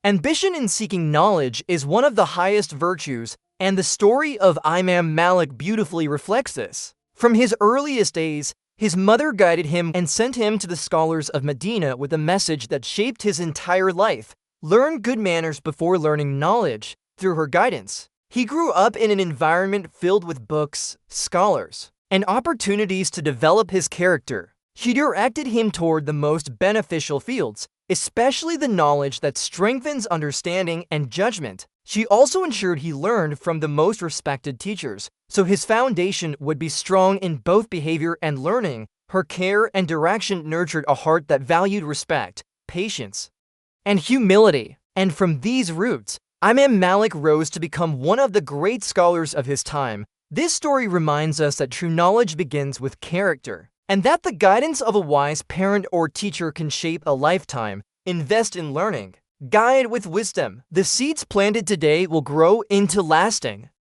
Ambition in seeking knowledge is one of the highest virtues, and the story of Imam Malik beautifully reflects this. From his earliest days, his mother guided him and sent him to the scholars of Medina with a message that shaped his entire life: learn good manners before learning knowledge. Through her guidance, he grew up in an environment filled with books, scholars, and opportunities to develop his character. She directed him toward the most beneficial fields, especially the knowledge that strengthens understanding and judgment. She also ensured he learned from the most respected teachers, so his foundation would be strong in both behavior and learning. Her care and direction nurtured a heart that valued respect, patience, and humility. And from these roots, Imam Malik rose to become one of the great scholars of his time. This story reminds us that true knowledge begins with character, and that the guidance of a wise parent or teacher can shape a lifetime. Invest in learning. Guide with wisdom. The seeds planted today will grow into lasting